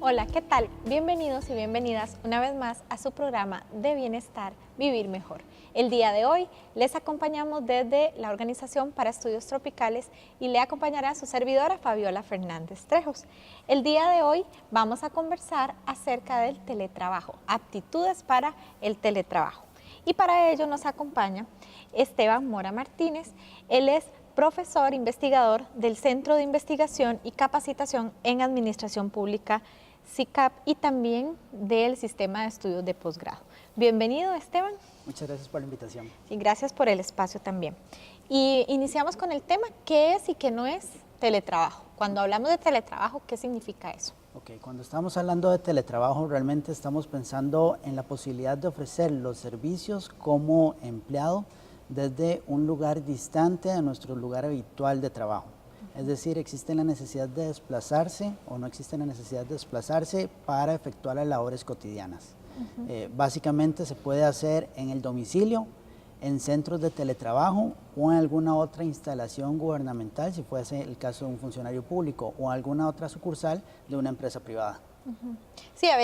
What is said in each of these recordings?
Hola, ¿qué tal? Bienvenidos y bienvenidas una vez más a su programa de bienestar, vivir mejor. El día de hoy les acompañamos desde la Organización para Estudios Tropicales y le acompañará su servidora Fabiola Fernández Trejos. El día de hoy vamos a conversar acerca del teletrabajo, aptitudes para el teletrabajo. Y para ello nos acompaña Esteban Mora Martínez. Él es profesor investigador del Centro de Investigación y Capacitación en Administración Pública CICAP y también del Sistema de Estudios de Posgrado. Bienvenido, Esteban. Muchas gracias por la invitación. Y gracias por el espacio también. Y iniciamos con el tema, ¿qué es y qué no es teletrabajo? Cuando hablamos de teletrabajo, ¿qué significa eso? Ok, cuando estamos hablando de teletrabajo, realmente estamos pensando en la posibilidad de ofrecer los servicios como empleado desde un lugar distante de nuestro lugar habitual de trabajo. Es decir, existe la necesidad de desplazarse o no existe la necesidad de desplazarse para efectuar las labores cotidianas. Básicamente se puede hacer en el domicilio, en centros de teletrabajo o en alguna otra instalación gubernamental, si fuese el caso de un funcionario público o alguna otra sucursal de una empresa privada. Sí, a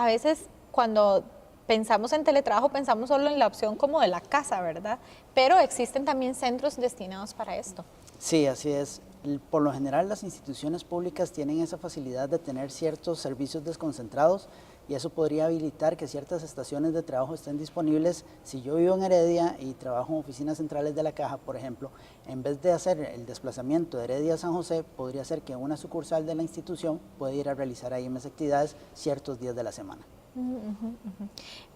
veces cuando pensamos en teletrabajo pensamos solo en la opción como de la casa, ¿verdad? Pero existen también centros destinados para esto. Sí, así es. Por lo general las instituciones públicas tienen esa facilidad de tener ciertos servicios desconcentrados y eso podría habilitar que ciertas estaciones de trabajo estén disponibles. Si yo vivo en Heredia y trabajo en oficinas centrales de la Caja, por ejemplo, en vez de hacer el desplazamiento de Heredia a San José, podría ser que una sucursal de la institución pueda ir a realizar ahí mis actividades ciertos días de la semana.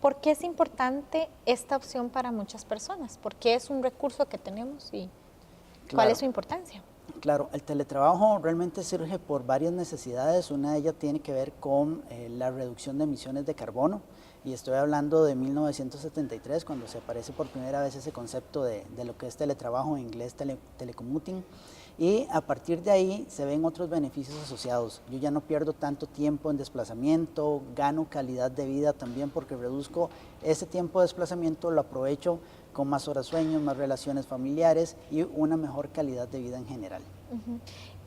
¿Por qué es importante esta opción para muchas personas? ¿Por qué es un recurso que tenemos y cuál es su importancia? Claro, el teletrabajo realmente surge por varias necesidades. Una de ellas tiene que ver con la reducción de emisiones de carbono y estoy hablando de 1973 cuando se aparece por primera vez ese concepto de lo que es teletrabajo, en inglés telecommuting, y a partir de ahí se ven otros beneficios asociados. Yo ya no pierdo tanto tiempo en desplazamiento, gano calidad de vida también porque reduzco ese tiempo de desplazamiento, lo aprovecho con más horas sueño, más relaciones familiares y una mejor calidad de vida en general.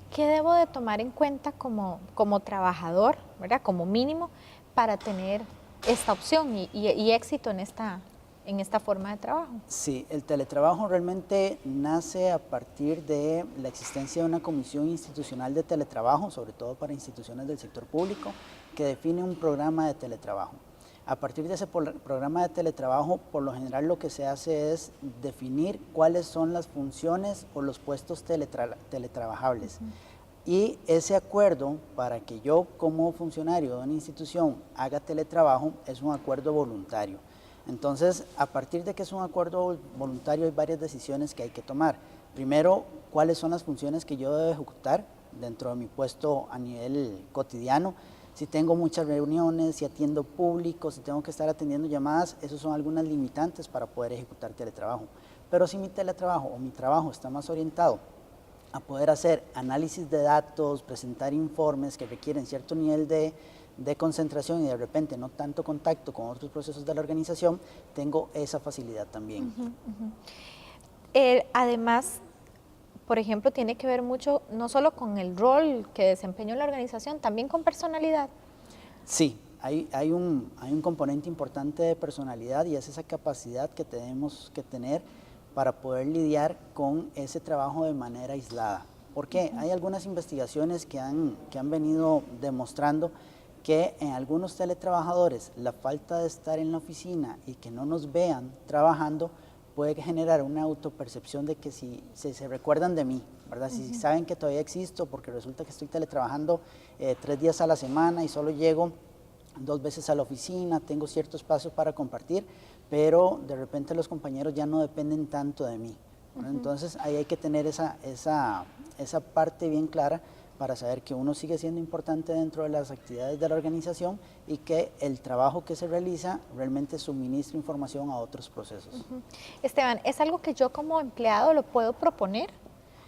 ¿Qué debo de tomar en cuenta como trabajador, ¿verdad? Como mínimo, para tener esta opción y éxito en esta forma de trabajo? Sí, el teletrabajo realmente nace a partir de la existencia de una comisión institucional de teletrabajo, sobre todo para instituciones del sector público, que define un programa de teletrabajo. A partir de ese programa de teletrabajo, por lo general lo que se hace es definir cuáles son las funciones o los puestos teletrabajables. Y ese acuerdo para que yo como funcionario de una institución haga teletrabajo es un acuerdo voluntario. Entonces, a partir de que es un acuerdo voluntario hay varias decisiones que hay que tomar. Primero, cuáles son las funciones que yo debo ejecutar dentro de mi puesto a nivel cotidiano. Si tengo muchas reuniones, si atiendo público, si tengo que estar atendiendo llamadas, esos son algunas limitantes para poder ejecutar teletrabajo. Pero si mi teletrabajo o mi trabajo está más orientado a poder hacer análisis de datos, presentar informes que requieren cierto nivel de concentración y de repente no tanto contacto con otros procesos de la organización, tengo esa facilidad también. Además, por ejemplo, tiene que ver mucho no solo con el rol que desempeñó la organización, también con personalidad. Sí, hay un componente importante de personalidad y es esa capacidad que tenemos que tener para poder lidiar con ese trabajo de manera aislada. Porque hay algunas investigaciones que han venido demostrando que en algunos teletrabajadores la falta de estar en la oficina y que no nos vean trabajando puede generar una autopercepción de que si se recuerdan de mí, ¿verdad? Si saben que todavía existo porque resulta que estoy teletrabajando 3 días a la semana y solo llego 2 veces a la oficina, tengo cierto espacio para compartir, pero de repente los compañeros ya no dependen tanto de mí. Entonces ahí hay que tener esa parte bien clara para saber que uno sigue siendo importante dentro de las actividades de la organización y que el trabajo que se realiza realmente suministra información a otros procesos. Esteban, ¿es algo que yo como empleado lo puedo proponer?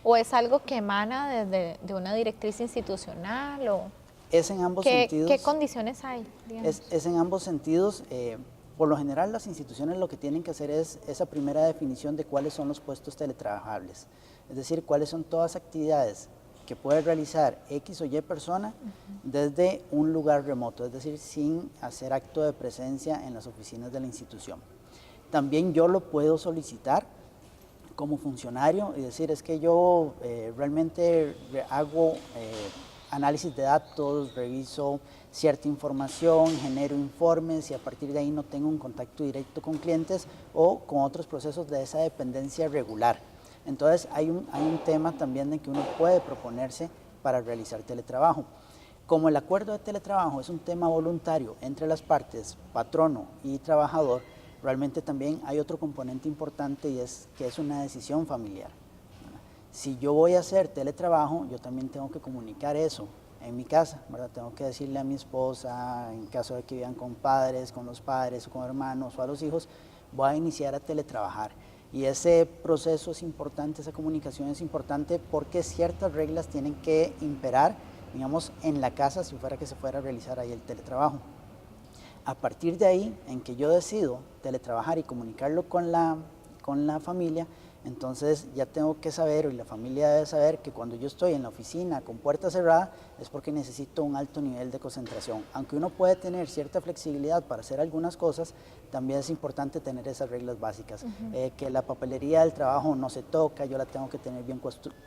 ¿O es algo que emana de una directriz institucional? ¿O Es en ambos sentidos. ¿Qué condiciones hay? Es en ambos sentidos. Por lo general las instituciones lo que tienen que hacer es esa primera definición de cuáles son los puestos teletrabajables. Es decir, cuáles son todas actividades que puede realizar X o Y persona desde un lugar remoto, es decir, sin hacer acto de presencia en las oficinas de la institución. También yo lo puedo solicitar como funcionario y decir, es que yo realmente hago análisis de datos, reviso cierta información, genero informes y a partir de ahí no tengo un contacto directo con clientes o con otros procesos de esa dependencia regular. Entonces hay un tema también de que uno puede proponerse para realizar teletrabajo. Como el acuerdo de teletrabajo es un tema voluntario entre las partes, patrono y trabajador, realmente también hay otro componente importante y es que es una decisión familiar. Si yo voy a hacer teletrabajo, yo también tengo que comunicar eso en mi casa, ¿verdad? Tengo que decirle a mi esposa, en caso de que vivan con padres, con los padres o con hermanos o a los hijos, voy a iniciar a teletrabajar. Y ese proceso es importante, esa comunicación es importante porque ciertas reglas tienen que imperar, digamos, en la casa si fuera que se fuera a realizar ahí el teletrabajo. A partir de ahí, en que yo decido teletrabajar y comunicarlo con la familia, entonces ya tengo que saber, y la familia debe saber, que cuando yo estoy en la oficina con puerta cerrada es porque necesito un alto nivel de concentración. Aunque uno puede tener cierta flexibilidad para hacer algunas cosas, también es importante tener esas reglas básicas. Que la papelería del trabajo no se toca, yo la tengo que tener bien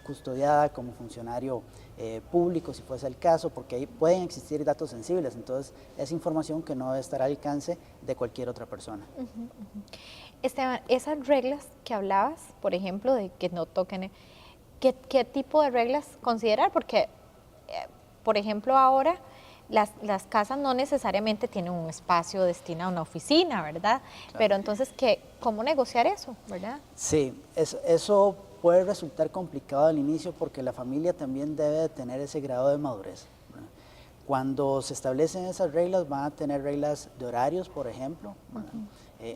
custodiada como funcionario público, si fuese el caso, porque ahí pueden existir datos sensibles, entonces es información que no debe estar al alcance de cualquier otra persona. Esteban, esas reglas que hablabas, por ejemplo, de que no toquen, ¿qué tipo de reglas considerar? Porque, por ejemplo, ahora las casas no necesariamente tienen un espacio destinado a una oficina, ¿verdad? Claro. Pero entonces, ¿cómo negociar eso, verdad? Sí, eso puede resultar complicado al inicio porque la familia también debe de tener ese grado de madurez, ¿verdad? Cuando se establecen esas reglas, van a tener reglas de horarios, por ejemplo,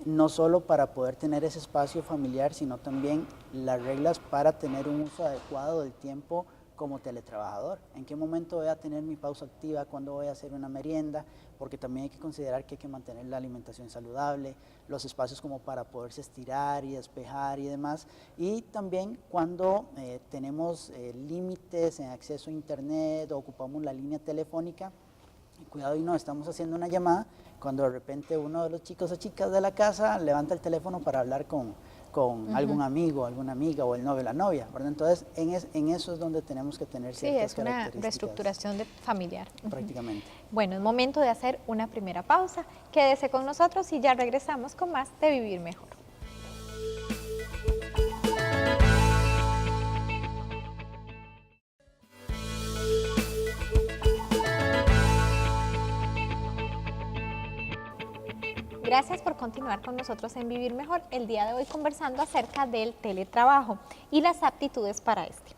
no solo para poder tener ese espacio familiar, sino también las reglas para tener un uso adecuado del tiempo como teletrabajador. ¿En qué momento voy a tener mi pausa activa? ¿Cuándo voy a hacer una merienda? Porque también hay que considerar que hay que mantener la alimentación saludable, los espacios como para poderse estirar y despejar y demás. Y también cuando tenemos límites en acceso a internet o ocupamos la línea telefónica, cuidado y no estamos haciendo una llamada cuando de repente uno de los chicos o chicas de la casa levanta el teléfono para hablar con algún amigo, alguna amiga o el novio o la novia, ¿verdad? Entonces en eso es donde tenemos que tener ciertas características. Sí, es una reestructuración familiar. Prácticamente. Bueno, es momento de hacer una primera pausa. Quédese con nosotros y ya regresamos con más de Vivir Mejor. Gracias por continuar con nosotros en Vivir Mejor. El día de hoy conversando acerca del teletrabajo y las aptitudes para este.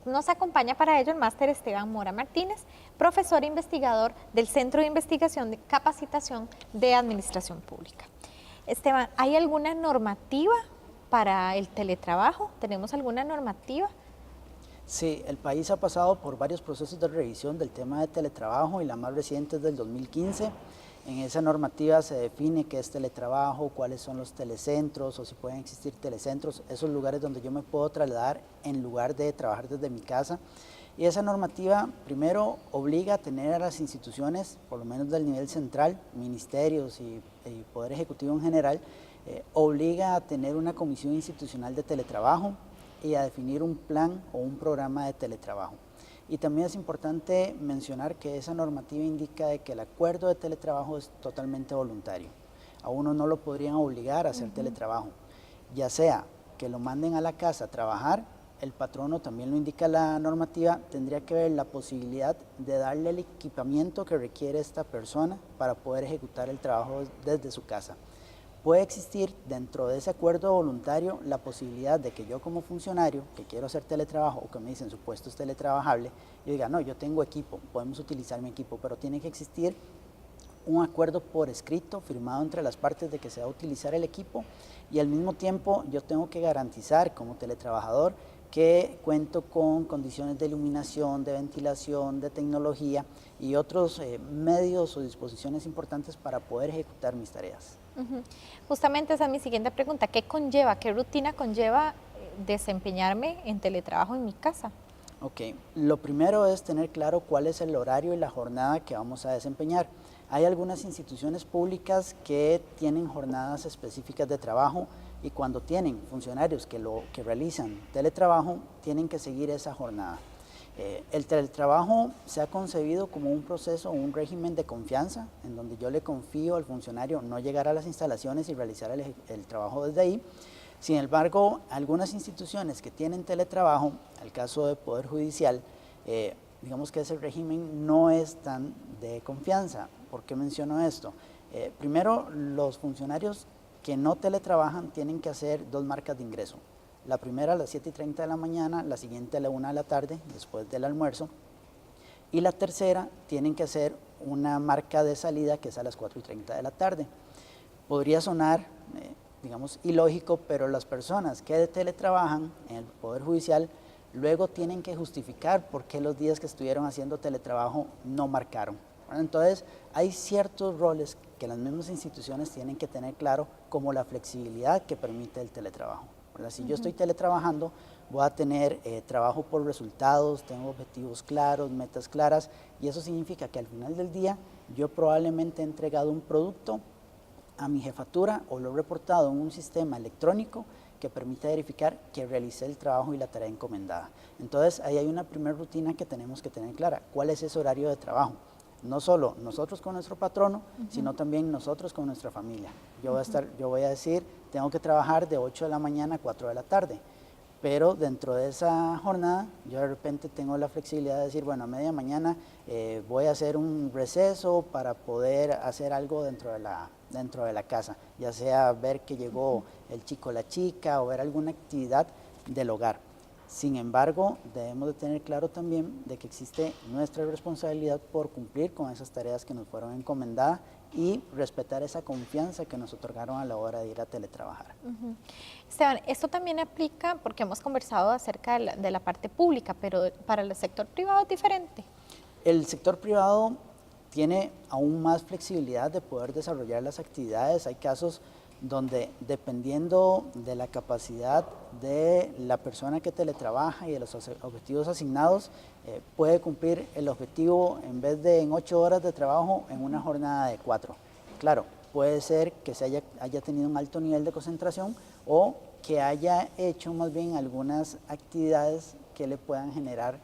Nos acompaña para ello el máster Esteban Mora Martínez, profesor e investigador del Centro de Investigación de Capacitación de Administración Pública. Esteban, ¿hay alguna normativa para el teletrabajo? ¿Tenemos alguna normativa? Sí, el país ha pasado por varios procesos de revisión del tema de teletrabajo y la más reciente es del 2015. En esa normativa se define qué es teletrabajo, cuáles son los telecentros o si pueden existir telecentros, esos lugares donde yo me puedo trasladar en lugar de trabajar desde mi casa. Y esa normativa primero obliga a tener a las instituciones, por lo menos del nivel central, ministerios y Poder Ejecutivo en general, obliga a tener una comisión institucional de teletrabajo y a definir un plan o un programa de teletrabajo. Y también es importante mencionar que esa normativa indica de que el acuerdo de teletrabajo es totalmente voluntario. A uno no lo podrían obligar a hacer teletrabajo, ya sea que lo manden a la casa a trabajar, el patrono también lo indica la normativa, tendría que ver la posibilidad de darle el equipamiento que requiere esta persona para poder ejecutar el trabajo desde su casa. Puede existir dentro de ese acuerdo voluntario la posibilidad de que yo como funcionario que quiero hacer teletrabajo o que me dicen su puesto es teletrabajable, yo diga no, yo tengo equipo, podemos utilizar mi equipo, pero tiene que existir un acuerdo por escrito firmado entre las partes de que se va a utilizar el equipo y al mismo tiempo yo tengo que garantizar como teletrabajador que cuento con condiciones de iluminación, de ventilación, de tecnología y otros medios o disposiciones importantes para poder ejecutar mis tareas. Justamente esa es mi siguiente pregunta, ¿qué rutina conlleva desempeñarme en teletrabajo en mi casa? Ok, lo primero es tener claro cuál es el horario y la jornada que vamos a desempeñar. Hay algunas instituciones públicas que tienen jornadas específicas de trabajo y cuando tienen funcionarios que realizan teletrabajo, tienen que seguir esa jornada. El teletrabajo se ha concebido como un proceso, un régimen de confianza, en donde yo le confío al funcionario no llegar a las instalaciones y realizar el trabajo desde ahí. Sin embargo, algunas instituciones que tienen teletrabajo, el caso de Poder Judicial, digamos que ese régimen no es tan de confianza. ¿Por qué menciono esto? Primero, los funcionarios que no teletrabajan tienen que hacer 2 marcas de ingreso. La primera a las 7:30 de la mañana, la siguiente a la 1 de la tarde, después del almuerzo. Y la tercera tienen que hacer una marca de salida que es a las 4:30 de la tarde. Podría sonar, digamos, ilógico, pero las personas que teletrabajan en el Poder Judicial luego tienen que justificar por qué los días que estuvieron haciendo teletrabajo no marcaron. Entonces, hay ciertos roles que las mismas instituciones tienen que tener claro, como la flexibilidad que permite el teletrabajo. Si yo estoy teletrabajando, voy a tener trabajo por resultados, tengo objetivos claros, metas claras, y eso significa que al final del día yo probablemente he entregado un producto a mi jefatura o lo he reportado en un sistema electrónico que permite verificar que realicé el trabajo y la tarea encomendada. Entonces, ahí hay una primera rutina que tenemos que tener clara. ¿Cuál es ese horario de trabajo? No solo nosotros con nuestro patrono, sino también nosotros con nuestra familia. Yo voy a decir, tengo que trabajar de 8 de la mañana a 4 de la tarde, pero dentro de esa jornada yo de repente tengo la flexibilidad de decir, bueno, a media mañana voy a hacer un receso para poder hacer algo dentro de la casa, ya sea ver que llegó el chico o la chica o ver alguna actividad del hogar. Sin embargo, debemos de tener claro también de que existe nuestra responsabilidad por cumplir con esas tareas que nos fueron encomendadas y respetar esa confianza que nos otorgaron a la hora de ir a teletrabajar. Esteban, esto también aplica porque hemos conversado acerca de la parte pública, pero para el sector privado es diferente. El sector privado tiene aún más flexibilidad de poder desarrollar las actividades. Hay casos donde dependiendo de la capacidad de la persona que teletrabaja y de los objetivos asignados, puede cumplir el objetivo en vez de en 8 horas de trabajo en una jornada de 4. Claro, puede ser que haya tenido un alto nivel de concentración o que haya hecho más bien algunas actividades que le puedan generar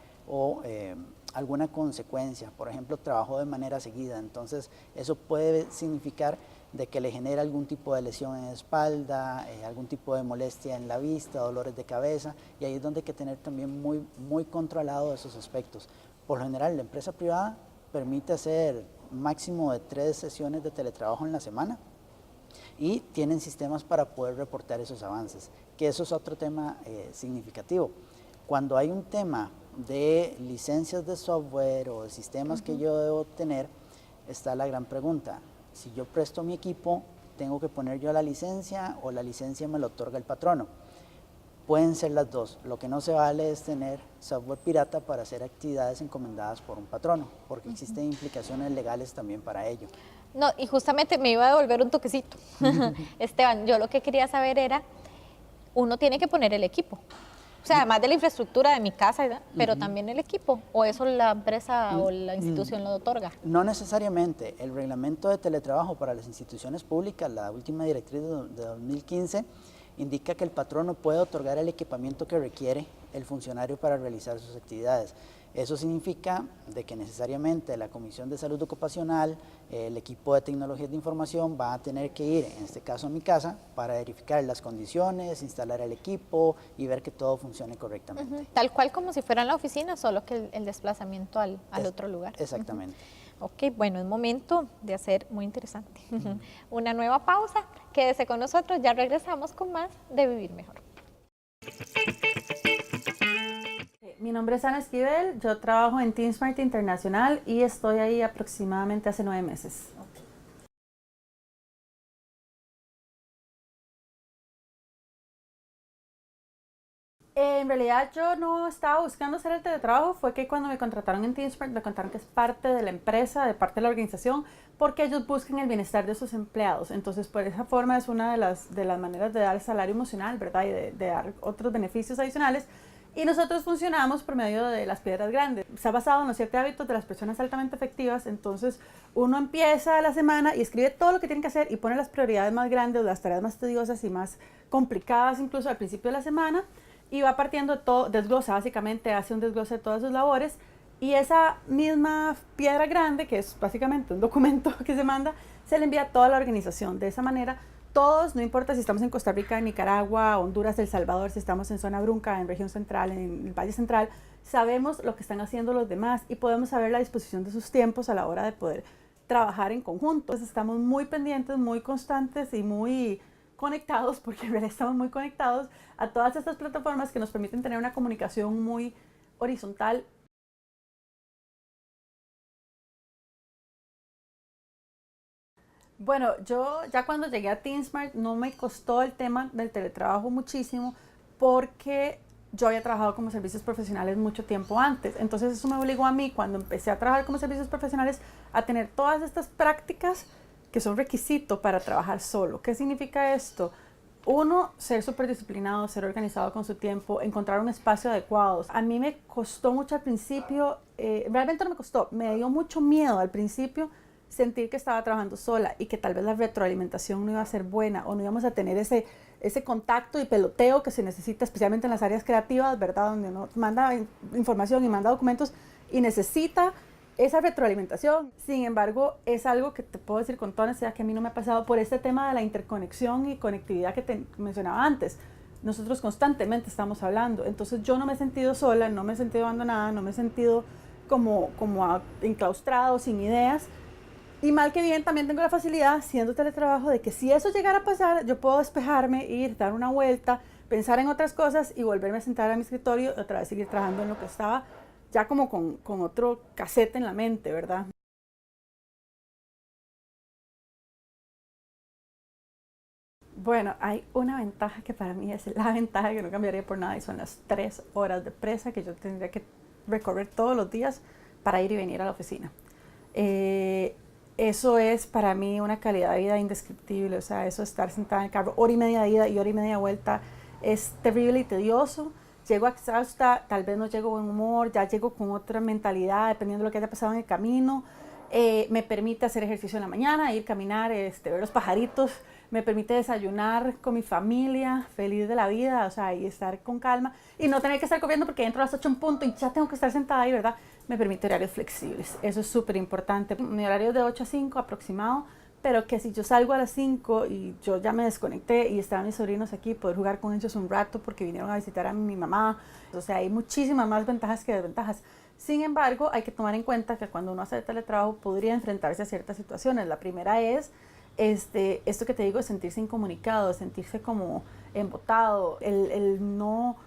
alguna consecuencia, por ejemplo, trabajo de manera seguida. Entonces, eso puede significar de que le genera algún tipo de lesión en la espalda, algún tipo de molestia en la vista, dolores de cabeza, y ahí es donde hay que tener también muy controlado esos aspectos. Por lo general, la empresa privada permite hacer máximo de 3 sesiones de teletrabajo en la semana y tienen sistemas para poder reportar esos avances, que eso es otro tema significativo. Cuando hay un tema de licencias de software o de sistemas que yo debo tener, está la gran pregunta. Si yo presto mi equipo, ¿tengo que poner yo la licencia o la licencia me lo otorga el patrono? Pueden ser las dos. Lo que no se vale es tener software pirata para hacer actividades encomendadas por un patrono, porque existen implicaciones legales también para ello. No, y justamente me iba a devolver un toquecito. Esteban, yo lo que quería saber era, uno tiene que poner el equipo. O sea, además de la infraestructura de mi casa, ¿verdad? Pero también el equipo, o eso la empresa o la institución lo otorga. No necesariamente. El reglamento de teletrabajo para las instituciones públicas, la última directriz de 2015, indica que el patrono puede otorgar el equipamiento que requiere el funcionario para realizar sus actividades. Eso significa de que necesariamente la Comisión de Salud Ocupacional, el equipo de tecnologías de información va a tener que ir, en este caso a mi casa, para verificar las condiciones, instalar el equipo y ver que todo funcione correctamente. Tal cual como si fuera en la oficina, solo que el desplazamiento al otro lugar. Exactamente. Ok, bueno, es momento de hacer muy interesante. Una nueva pausa, quédese con nosotros, ya regresamos con más de Vivir Mejor. Mi nombre es Ana Esquivel, yo trabajo en TeamSmart Internacional y estoy ahí aproximadamente hace 9 meses. En realidad yo no estaba buscando hacer el teletrabajo, fue que cuando me contrataron en TeamSmart me contaron que es parte de la empresa, de parte de la organización, porque ellos buscan el bienestar de sus empleados. Entonces, por esa forma es una de las maneras de dar salario emocional, ¿verdad? Y de dar otros beneficios adicionales. Y nosotros funcionamos por medio de las piedras grandes. Está basado en los 7 hábitos de las personas altamente efectivas. Entonces uno empieza la semana y escribe todo lo que tiene que hacer y pone las prioridades más grandes, las tareas más tediosas y más complicadas incluso al principio de la semana. Y va partiendo de todo, desglosa básicamente, hace un desglose de todas sus labores. Y esa misma piedra grande, que es básicamente un documento que se manda, se le envía a toda la organización. De esa manera, todos, no importa si estamos en Costa Rica, en Nicaragua, Honduras, El Salvador, si estamos en zona Brunca, en región central, en el Valle Central, sabemos lo que están haciendo los demás y podemos saber la disposición de sus tiempos a la hora de poder trabajar en conjunto. Entonces estamos muy pendientes, muy constantes y muy conectados, porque en realidad estamos muy conectados a todas estas plataformas que nos permiten tener una comunicación muy horizontal. Bueno, yo ya cuando llegué a TeamSmart no me costó el tema del teletrabajo muchísimo porque yo había trabajado como servicios profesionales mucho tiempo antes. Entonces eso me obligó a mí, cuando empecé a trabajar como servicios profesionales, a tener todas estas prácticas que son requisito para trabajar solo. ¿Qué significa esto? Uno, ser súper disciplinado, ser organizado con su tiempo, encontrar un espacio adecuado. A mí me costó mucho al principio, realmente no me costó, me dio mucho miedo al principio sentir que estaba trabajando sola y que tal vez la retroalimentación no iba a ser buena o no íbamos a tener ese contacto y peloteo que se necesita, especialmente en las áreas creativas, ¿verdad? Donde uno manda información y manda documentos y necesita esa retroalimentación. Sin embargo, es algo que te puedo decir con toda honestidad que a mí no me ha pasado por este tema de la interconexión y conectividad que te mencionaba antes. Nosotros constantemente estamos hablando, entonces yo no me he sentido sola, no me he sentido abandonada, no me he sentido como enclaustrado, sin ideas. Y mal que bien también tengo la facilidad, siendo teletrabajo, de que si eso llegara a pasar, yo puedo despejarme, ir, dar una vuelta, pensar en otras cosas y volverme a sentar a mi escritorio y otra vez seguir trabajando en lo que estaba, ya como con otro cassette en la mente, ¿verdad? Bueno, hay una ventaja que para mí es la ventaja que no cambiaría por nada y son las 3 horas de presa que yo tendría que recorrer todos los días para ir y venir a la oficina. Eso es para mí una calidad de vida indescriptible, o sea, eso de estar sentada en el carro, hora y media de ida y hora y media de vuelta, es terrible y tedioso. Llego exhausta, tal vez no llego de buen humor, ya llego con otra mentalidad, dependiendo de lo que haya pasado en el camino. Me permite hacer ejercicio en la mañana, ir a caminar, ver los pajaritos, me permite desayunar con mi familia, feliz de la vida, o sea, y estar con calma y no tener que estar corriendo porque entro a las 8 en punto y ya tengo que estar sentada ahí, ¿verdad? Me permite horarios flexibles, eso es súper importante. Mi horario es de 8 a 5 aproximado, pero que si yo salgo a las 5 y yo ya me desconecté y estaban mis sobrinos aquí, poder jugar con ellos un rato porque vinieron a visitar a mi mamá, o sea, hay muchísimas más ventajas que desventajas. Sin embargo, hay que tomar en cuenta que cuando uno hace teletrabajo podría enfrentarse a ciertas situaciones. La primera es esto que te digo, de sentirse incomunicado, sentirse como embotado, el no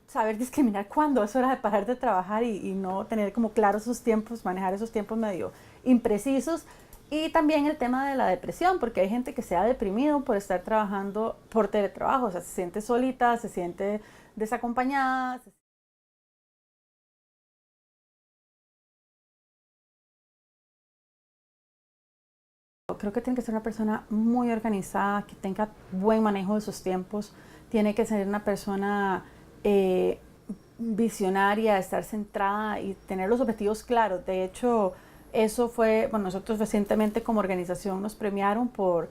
saber discriminar cuándo es hora de parar de trabajar y no tener como claros esos tiempos, manejar esos tiempos medio imprecisos. Y también el tema de la depresión, porque hay gente que se ha deprimido por estar trabajando por teletrabajo, o sea, se siente solita, se siente desacompañada. Creo que tiene que ser una persona muy organizada, que tenga buen manejo de sus tiempos, tiene que ser una persona visionaria, estar centrada y tener los objetivos claros. De hecho, eso fue, bueno, nosotros recientemente como organización nos premiaron por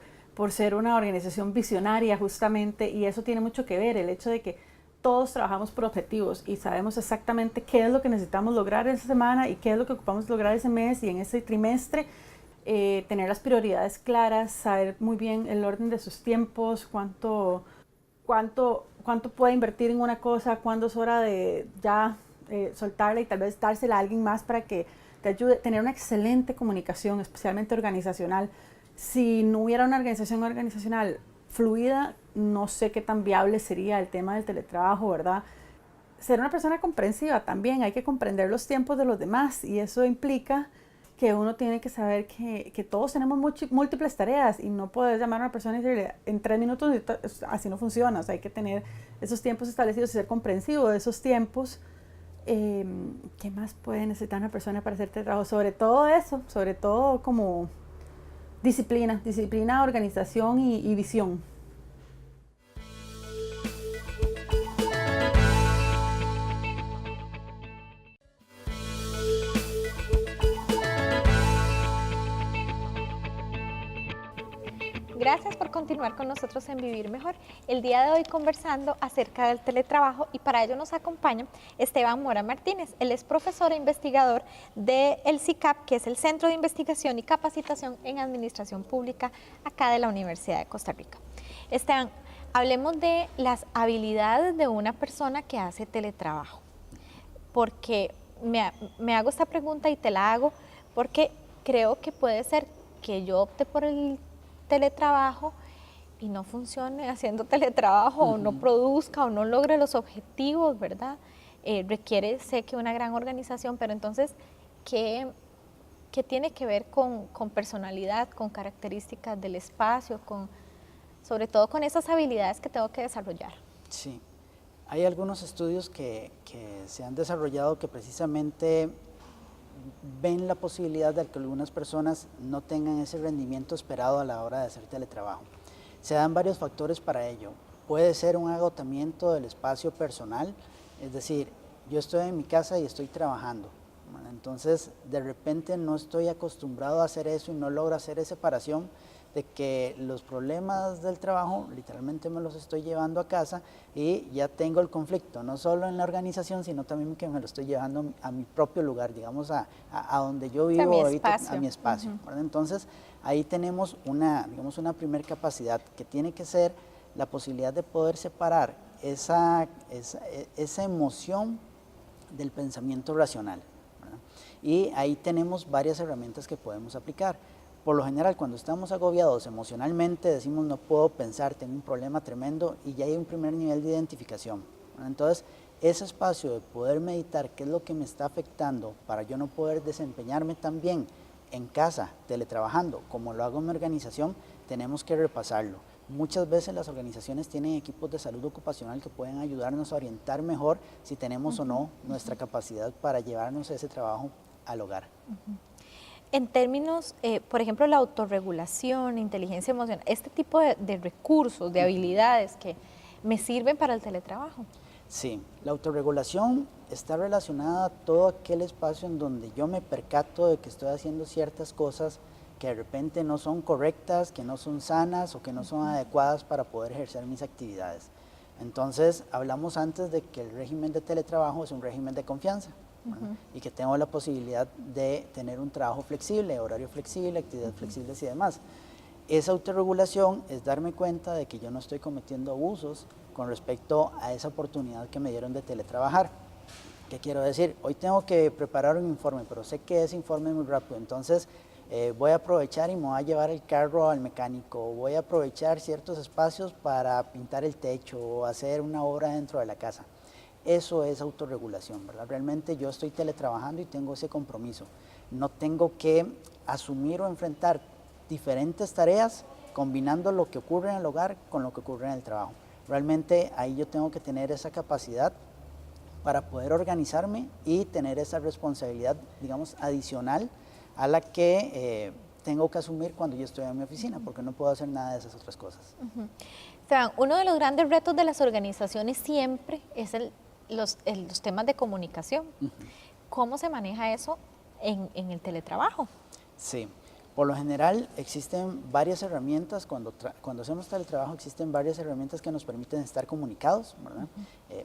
ser una organización visionaria justamente, y eso tiene mucho que ver, el hecho de que todos trabajamos por objetivos y sabemos exactamente qué es lo que necesitamos lograr esa semana y qué es lo que ocupamos lograr ese mes y en ese trimestre. Tener las prioridades claras, saber muy bien el orden de sus tiempos, cuánto puede invertir en una cosa, cuándo es hora de ya soltarla y tal vez dársela a alguien más para que te ayude. Tener una excelente comunicación, especialmente organizacional. Si no hubiera una organizacional fluida, no sé qué tan viable sería el tema del teletrabajo, ¿verdad? Ser una persona comprensiva también, hay que comprender los tiempos de los demás y eso implica que uno tiene que saber que todos tenemos múltiples tareas y no puedes llamar a una persona y decirle en 3 minutos, así no funciona. O sea, hay que tener esos tiempos establecidos y ser comprensivo de esos tiempos. ¿Qué más puede necesitar una persona para hacer trabajo? Sobre todo eso, sobre todo como disciplina, organización y visión. Gracias por continuar con nosotros en Vivir Mejor. El día de hoy conversando acerca del teletrabajo y para ello nos acompaña Esteban Mora Martínez. Él es profesor e investigador del CICAP, que es el Centro de Investigación y Capacitación en Administración Pública acá de la Universidad de Costa Rica. Esteban, hablemos de las habilidades de una persona que hace teletrabajo, porque me hago esta pregunta y te la hago porque creo que puede ser que yo opte por el teletrabajo y no funcione haciendo teletrabajo o no produzca o no logre los objetivos, ¿verdad? Requiere, sé que una gran organización, pero entonces, ¿qué tiene que ver con personalidad, con características del espacio, sobre todo con esas habilidades que tengo que desarrollar? Sí, hay algunos estudios que se han desarrollado que precisamente ven la posibilidad de que algunas personas no tengan ese rendimiento esperado a la hora de hacer teletrabajo. Se dan varios factores para ello. Puede ser un agotamiento del espacio personal, es decir, yo estoy en mi casa y estoy trabajando. Entonces, de repente no estoy acostumbrado a hacer eso y no logro hacer esa separación de que los problemas del trabajo literalmente me los estoy llevando a casa y ya tengo el conflicto, no solo en la organización, sino también que me lo estoy llevando a mi propio lugar, digamos, a donde yo vivo, a mi espacio. Entonces, ahí tenemos digamos, una primer capacidad que tiene que ser la posibilidad de poder separar esa emoción del pensamiento racional, ¿verdad? Y ahí tenemos varias herramientas que podemos aplicar. Por lo general, cuando estamos agobiados emocionalmente, decimos no puedo pensar, tengo un problema tremendo y ya hay un primer nivel de identificación, ¿verdad? Entonces, ese espacio de poder meditar qué es lo que me está afectando para yo no poder desempeñarme tan bien en casa, teletrabajando, como lo hago en mi organización, tenemos que repasarlo. Muchas veces las organizaciones tienen equipos de salud ocupacional que pueden ayudarnos a orientar mejor si tenemos o no nuestra capacidad para llevarnos ese trabajo al hogar. En términos, por ejemplo, la autorregulación, inteligencia emocional, este tipo de recursos, de habilidades que me sirven para el teletrabajo. Sí, la autorregulación está relacionada a todo aquel espacio en donde yo me percato de que estoy haciendo ciertas cosas que de repente no son correctas, que no son sanas o que no son adecuadas para poder ejercer mis actividades. Entonces, hablamos antes de que el régimen de teletrabajo es un régimen de confianza. Y que tengo la posibilidad de tener un trabajo flexible, horario flexible, actividades flexibles y demás. Esa autorregulación es darme cuenta de que yo no estoy cometiendo abusos con respecto a esa oportunidad que me dieron de teletrabajar. ¿Qué quiero decir? Hoy tengo que preparar un informe, pero sé que ese informe es muy rápido, entonces voy a aprovechar y me voy a llevar el carro al mecánico, voy a aprovechar ciertos espacios para pintar el techo o hacer una obra dentro de la casa. Eso es autorregulación, ¿verdad? Realmente yo estoy teletrabajando y tengo ese compromiso. No tengo que asumir o enfrentar diferentes tareas combinando lo que ocurre en el hogar con lo que ocurre en el trabajo. Realmente ahí yo tengo que tener esa capacidad para poder organizarme y tener esa responsabilidad, digamos, adicional a la que tengo que asumir cuando yo estoy en mi oficina, porque no puedo hacer nada de esas otras cosas. Esteban, uno de los grandes retos de las organizaciones siempre es los temas de comunicación. ¿Cómo se maneja eso en el teletrabajo? Sí, por lo general existen varias herramientas, cuando hacemos teletrabajo existen varias herramientas que nos permiten estar comunicados, ¿verdad?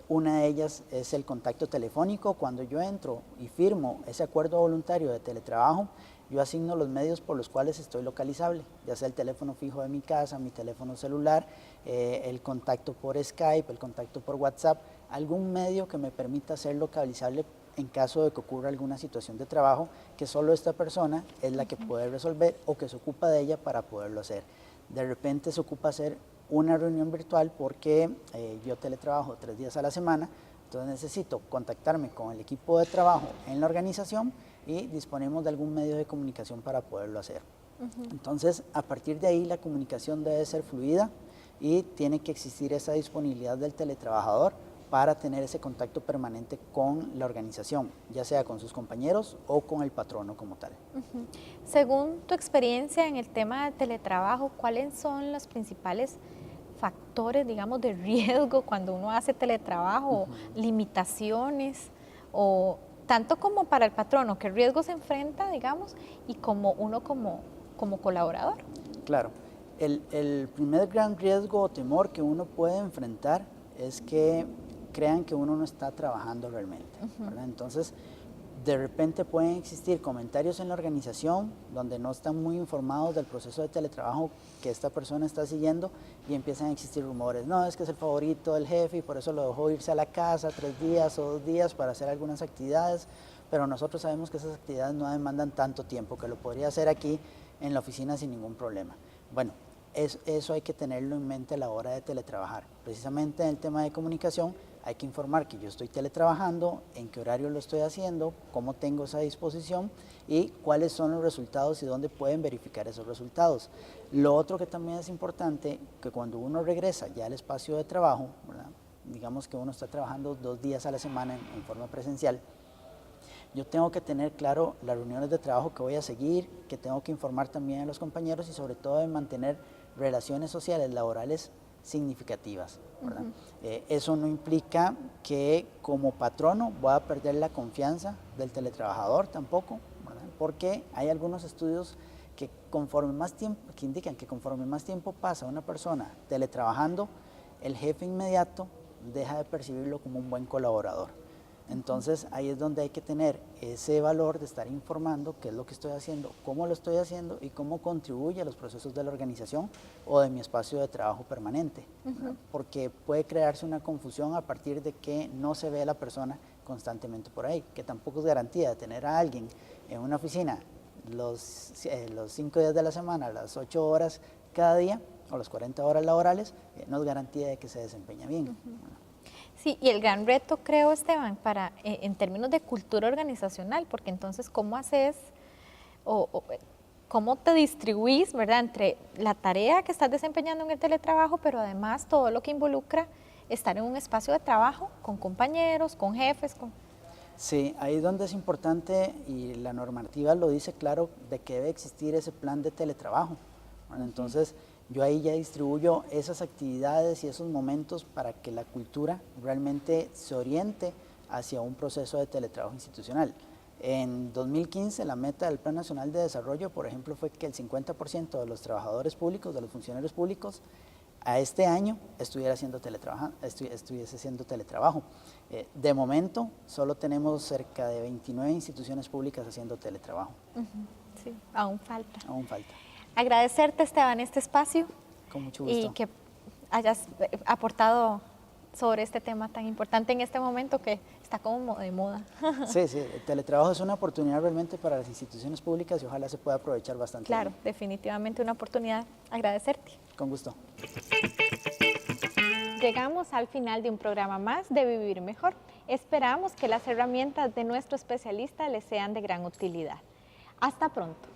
Una de ellas es el contacto telefónico. Cuando yo entro y firmo ese acuerdo voluntario de teletrabajo, yo asigno los medios por los cuales estoy localizable, ya sea el teléfono fijo de mi casa, mi teléfono celular, el contacto por Skype, el contacto por WhatsApp, algún medio que me permita ser localizable en caso de que ocurra alguna situación de trabajo que solo esta persona es la que puede resolver o que se ocupa de ella para poderlo hacer. De repente se ocupa hacer una reunión virtual porque yo teletrabajo 3 días a la semana, entonces necesito contactarme con el equipo de trabajo en la organización y disponemos de algún medio de comunicación para poderlo hacer. Entonces, a partir de ahí la comunicación debe ser fluida y tiene que existir esa disponibilidad del teletrabajador para tener ese contacto permanente con la organización, ya sea con sus compañeros o con el patrono como tal. Según tu experiencia en el tema de teletrabajo, ¿cuáles son los principales factores, digamos, de riesgo cuando uno hace teletrabajo, limitaciones, o tanto como para el patrono, qué riesgo se enfrenta, digamos, y como uno como colaborador? Claro. El primer gran riesgo o temor que uno puede enfrentar es que crean que uno no está trabajando realmente, ¿verdad? Entonces, de repente pueden existir comentarios en la organización donde no están muy informados del proceso de teletrabajo que esta persona está siguiendo y empiezan a existir rumores. No, es que es el favorito del jefe y por eso lo dejó irse a la casa 3 días o 2 días para hacer algunas actividades, pero nosotros sabemos que esas actividades no demandan tanto tiempo, que lo podría hacer aquí en la oficina sin ningún problema. Bueno, eso hay que tenerlo en mente a la hora de teletrabajar. Precisamente en el tema de comunicación hay que informar que yo estoy teletrabajando, en qué horario lo estoy haciendo, cómo tengo esa disposición y cuáles son los resultados y dónde pueden verificar esos resultados. Lo otro que también es importante, que cuando uno regresa ya al espacio de trabajo, ¿verdad? Digamos que uno está trabajando 2 días a la semana en forma presencial, yo tengo que tener claro las reuniones de trabajo que voy a seguir, que tengo que informar también a los compañeros y sobre todo de mantener relaciones sociales, laborales significativas, ¿verdad? Eso no implica que como patrono voy a perder la confianza del teletrabajador tampoco, ¿verdad? Porque hay algunos estudios que que indican que conforme más tiempo pasa una persona teletrabajando, el jefe inmediato deja de percibirlo como un buen colaborador. Entonces ahí es donde hay que tener ese valor de estar informando qué es lo que estoy haciendo, cómo lo estoy haciendo y cómo contribuye a los procesos de la organización o de mi espacio de trabajo permanente. Porque puede crearse una confusión a partir de que no se ve a la persona constantemente por ahí, que tampoco es garantía de tener a alguien en una oficina los 5 días de la semana, las 8 horas cada día o las 40 horas laborales, no es garantía de que se desempeña bien. Sí, y el gran reto, creo, Esteban, en términos de cultura organizacional, porque entonces, ¿cómo haces cómo te distribuís, ¿verdad?, entre la tarea que estás desempeñando en el teletrabajo, pero además todo lo que involucra estar en un espacio de trabajo con compañeros, con jefes? Sí, ahí es donde es importante, y la normativa lo dice claro, de que debe existir ese plan de teletrabajo. Bueno, entonces, yo ahí ya distribuyo esas actividades y esos momentos para que la cultura realmente se oriente hacia un proceso de teletrabajo institucional. En 2015 la meta del Plan Nacional de Desarrollo, por ejemplo, fue que el 50% de los trabajadores públicos, de los funcionarios públicos, a este año estuviese haciendo teletrabajo. De momento solo tenemos cerca de 29 instituciones públicas haciendo teletrabajo. Sí, aún falta. Aún falta. Agradecerte, Esteban, este espacio. Con mucho gusto. Y que hayas aportado sobre este tema tan importante en este momento que está como de moda. Sí, el teletrabajo es una oportunidad realmente para las instituciones públicas y ojalá se pueda aprovechar bastante. Claro, bien. definitivamente una oportunidad. Agradecerte. Con gusto. Llegamos al final de un programa más de Vivir Mejor. Esperamos que las herramientas de nuestro especialista les sean de gran utilidad. Hasta pronto.